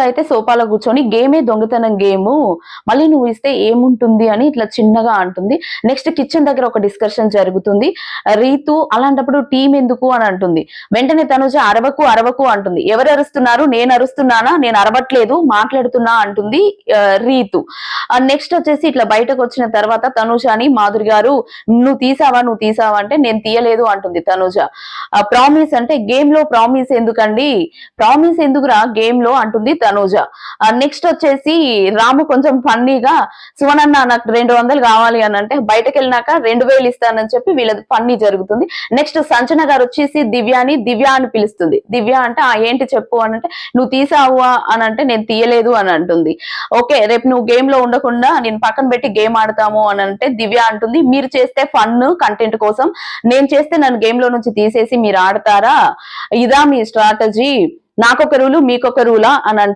అయితే సోఫాలో కూర్చొని గేమే దొంగతనం గేము మళ్ళీ నువ్వు ఇస్తే ఏముంటుంది అని ఇట్లా చిన్నగా అంటుంది. నెక్స్ట్ కిచెన్ దగ్గర ఒక డిస్కషన్ జరుగుతుంది. రీతు అలాంటప్పుడు టీం ఎందుకు అని అంటుంది. వెంటనే తనుజ అరవకు అరవకు అంటుంది. ఎవరు అరుస్తున్నారు? నేను అరుస్తున్నానా? నేను అరవట్లేదు, మాట్లాడుతున్నా అంటుంది రీతు. నెక్స్ట్ వచ్చేసి ఇట్లా బయటకు వచ్చిన తర్వాత తనుజ అని మాధురి గారు నువ్వు తీసావా అంటే నేను తీయలేదు అంటుంది తనుజ. ప్రామిస్ అంటే గేమ్ లో ప్రామిస్ ఎందుకండి, ప్రామిస్ ఎందుకురా గేమ్ లో అంటుంది తనూజ. నెక్స్ట్ వచ్చేసి రాము కొంచెం ఫన్నీగా సువనన్న నాకు 200 కావాలి అని అంటే బయటకు వెళ్ళినాక 2000 ఇస్తానని చెప్పి వీళ్ళది ఫన్నీ జరుగుతుంది. నెక్స్ట్ సంచన గారు వచ్చేసి దివ్య అని పిలుస్తుంది. దివ్య అంటే ఏంటి చెప్పు అని అంటే నువ్వు తీసావా అని అంటే నేను తీయలేదు అని అంటుంది. ఓకే రేపు నువ్వు గేమ్ లో ఉండకుండా నేను పక్కన పెట్టి గేమ్ ఆడతాము అని అంటే దివ్య అంటుంది మీరు చేస్తే ఫన్ కంటెంట్ కోసం, నేను చేస్తే నన్ను గేమ్ లో నుంచి తీసేసి మీరు ఆడతారా, ఇదా మీ స్ట్రాటజీ, నాకొక రూలు మీకొక రూలా అని